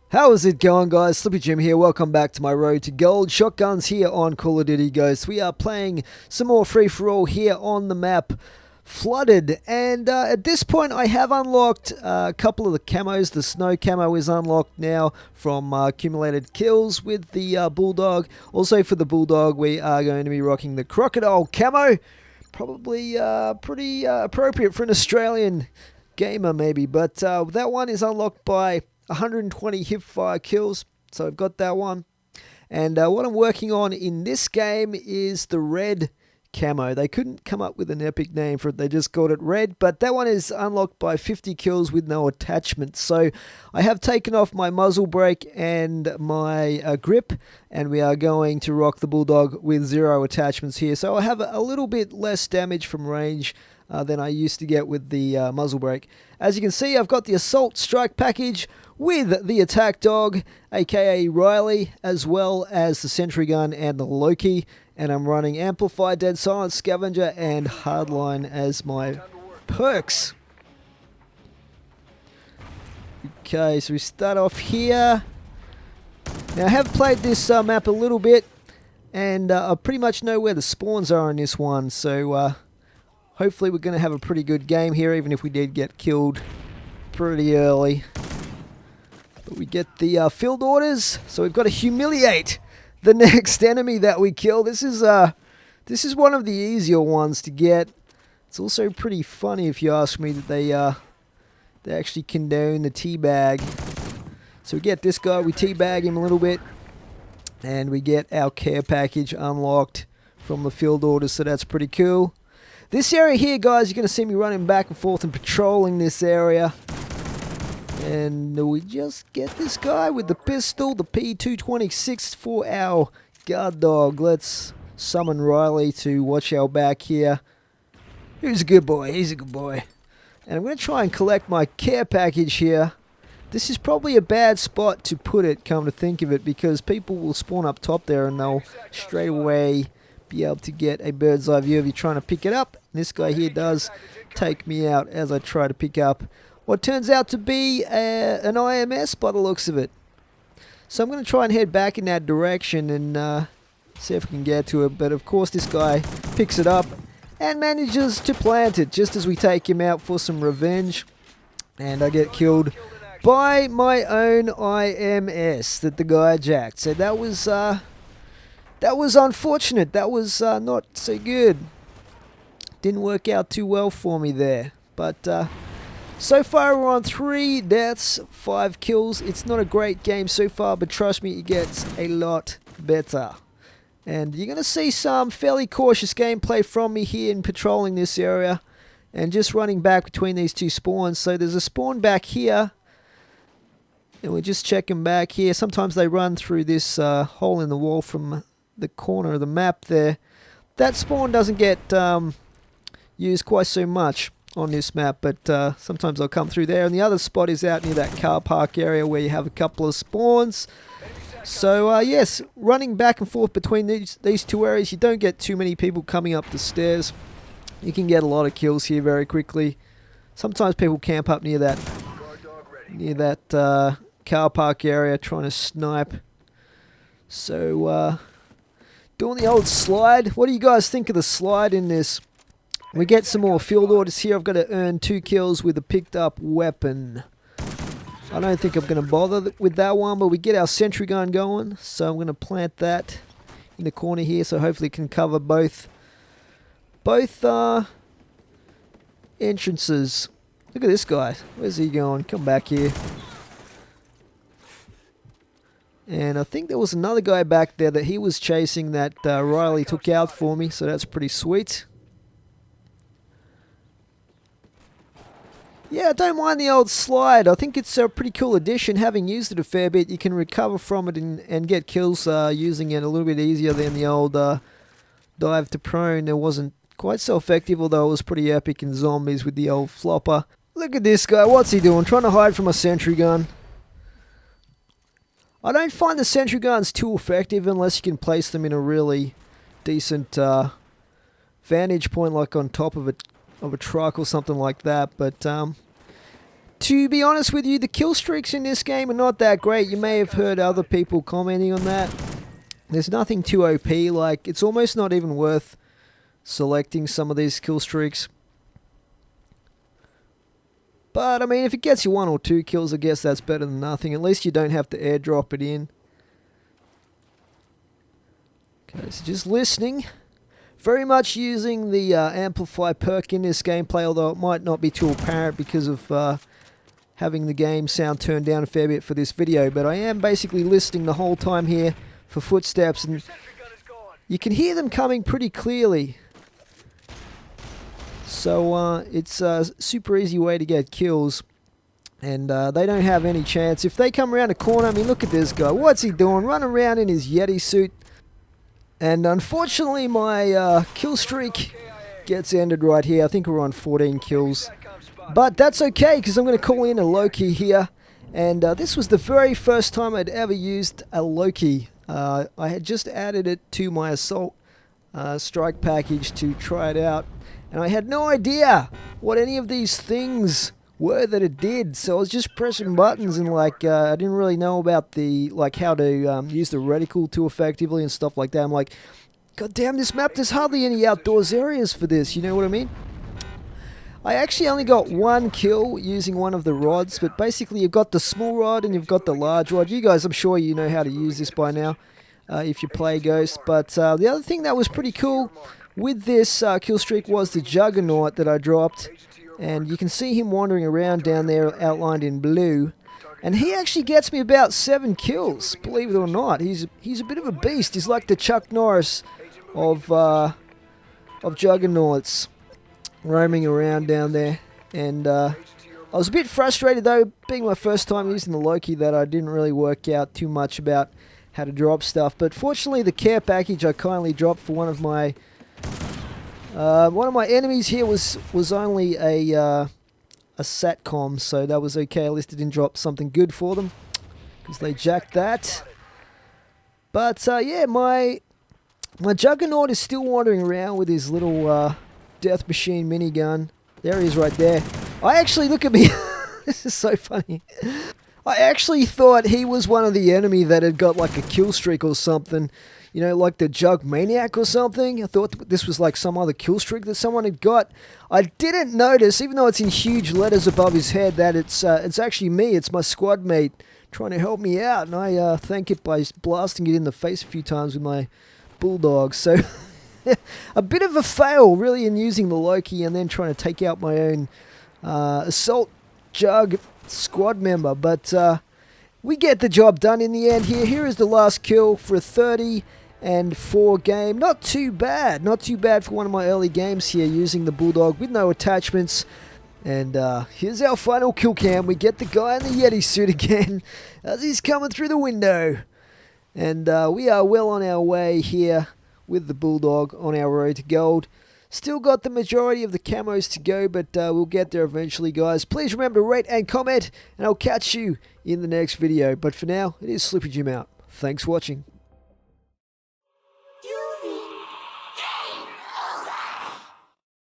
How is it going, guys? Slippy Jim here. Welcome back to my Road to Gold shotguns here on Call of Duty Ghosts. We are playing some more free-for-all here on the map Flooded, and at this point I have unlocked a couple of the camos. The snow camo is unlocked now from accumulated kills with the bulldog. Also for the bulldog we are going to be rocking the crocodile camo. Probably pretty appropriate for an Australian gamer maybe, but that one is unlocked by 120 hipfire kills, so I've got that one. And what I'm working on in this game is the red camo. They couldn't come up with an epic name for it, they just called it red, but that one is unlocked by 50 kills with no attachments. So I have taken off my muzzle brake and my grip, and we are going to rock the bulldog with 0 attachments here. So I have a little bit less damage from range than I used to get with the muzzle brake. As you can see, I've got the assault strike package with the attack dog, aka Riley, as well as the sentry gun and the Loki, and I'm running amplified dead silence scavenger and hardline as my perks. Okay, so we start off here. Now I have played this map a little bit, and I pretty much know where the spawns are in this one, so hopefully we're going to have a pretty good game here, even if we did get killed pretty early. But we get the field orders, so we've got to humiliate the next enemy that we kill. This is one of the easier ones to get. It's also pretty funny, if you ask me, that they actually condone the teabag. So we get this guy, we teabag him a little bit, and we get our care package unlocked from the field orders, so that's pretty cool. This area here, guys, you're going to see me running back and forth and patrolling this area. And we just get this guy with the pistol, the P226 for our guard dog. Let's summon Riley to watch our back here. He's a good boy, he's a good boy. And I'm going to try and collect my care package here. This is probably a bad spot to put it, come to think of it, because people will spawn up top there and they'll straight away be able to get a bird's eye view of you trying to pick it up. And this guy here does take me out as I try to pick up what turns out to be an IMS by the looks of it. So I'm going to try and head back in that direction and see if we can get to it. But of course this guy picks it up and manages to plant it just as we take him out for some revenge. And I get killed by my own IMS that the guy jacked. So that was unfortunate. That was not so good. Didn't work out too well for me there. But so far we're on 3 deaths, 5 kills. It's not a great game so far, but trust me, it gets a lot better. And you're going to see some fairly cautious gameplay from me here in patrolling this area and just running back between these two spawns. So there's a spawn back here, and we're just checking back here. Sometimes they run through this hole in the wall from the corner of the map there. That spawn doesn't get used quite so much on this map, but sometimes I'll come through there. And the other spot is out near that car park area where you have a couple of spawns. So yes, running back and forth between these two areas, you don't get too many people coming up the stairs. You can get a lot of kills here very quickly. Sometimes people camp up near that car park area trying to snipe. So doing the old slide. What do you guys think of the slide in this? We get some more field orders here. I've got to earn 2 kills with a picked up weapon. I don't think I'm going to bother with that one, but we get our sentry gun going. So I'm going to plant that in the corner here, so hopefully it can cover both entrances. Look at this guy. Where's he going? Come back here. And I think there was another guy back there that he was chasing that Riley took out for me, so that's pretty sweet. Yeah, I don't mind the old slide. I think it's a pretty cool addition. Having used it a fair bit, you can recover from it and get kills using it a little bit easier than the old dive to prone. It wasn't quite so effective, although it was pretty epic in zombies with the old flopper. Look at this guy. What's he doing? Trying to hide from a sentry gun. I don't find the sentry guns too effective unless you can place them in a really decent vantage point, like on top of a truck or something like that. But To be honest with you, the kill streaks in this game are not that great. You may have heard other people commenting on that. There's nothing too OP, like it's almost not even worth selecting some of these kill streaks. But I mean, if it gets you 1 or 2 kills, I guess that's better than nothing. At least you don't have to airdrop it in. Okay, so just listening. Very much using the amplify perk in this gameplay, although it might not be too apparent because of having the game sound turned down a fair bit for this video. But I am basically listening the whole time here for footsteps, and you can hear them coming pretty clearly. So it's a super easy way to get kills, and they don't have any chance. If they come around a corner, I mean, look at this guy. What's he doing? Running around in his Yeti suit. And unfortunately, my kill streak gets ended right here. I think we're on 14 kills. But that's okay, because I'm going to call in a Loki here. And this was the very first time I'd ever used a Loki. I had just added it to my assault strike package to try it out. And I had no idea what any of these things were that it did. So I was just pressing buttons, and like I didn't really know about the how to use the reticle too effectively and stuff like that. I'm like, God damn, this map, there's hardly any outdoors areas for this, you know what I mean? I actually only got 1 kill using one of the rods, but basically you've got the small rod and you've got the large rod. You guys, I'm sure you know how to use this by now if you play Ghost. But the other thing that was pretty cool with this kill streak was the Juggernaut that I dropped. And you can see him wandering around down there outlined in blue. And he actually gets me about 7 kills, believe it or not. He's a bit of a beast. He's like the Chuck Norris of Juggernauts, roaming around down there. And I was a bit frustrated though, being my first time using the Loki, that I didn't really work out too much about how to drop stuff. But fortunately the care package I kindly dropped for one of my enemies here was only a SATCOM, so that was okay. At least it didn't drop something good for them, because they jacked that. But yeah, my Juggernaut is still wandering around with his little death machine minigun. There he is right there. I actually, look at me. This is so funny. I actually thought he was one of the enemy that had got like a kill streak or something. You know, like the Jug Maniac or something. I thought this was like some other kill streak that someone had got. I didn't notice, even though it's in huge letters above his head, that it's actually me. It's my squad mate trying to help me out. And I thank it by blasting it in the face a few times with my bulldog. So a bit of a fail, really, in using the Loki and then trying to take out my own assault Jug squad member. But we get the job done in the end here. Here is the last kill for a 30-4 game. Not too bad. Not too bad for one of my early games here using the Bulldog with no attachments. And here's our final kill cam. We get the guy in the Yeti suit again as he's coming through the window. And we are well on our way here with the Bulldog on our road to gold. Still got the majority of the camos to go, but we'll get there eventually, guys. Please remember to rate and comment, and I'll catch you in the next video. But for now, it is Slippery Jim out. Thanks for watching.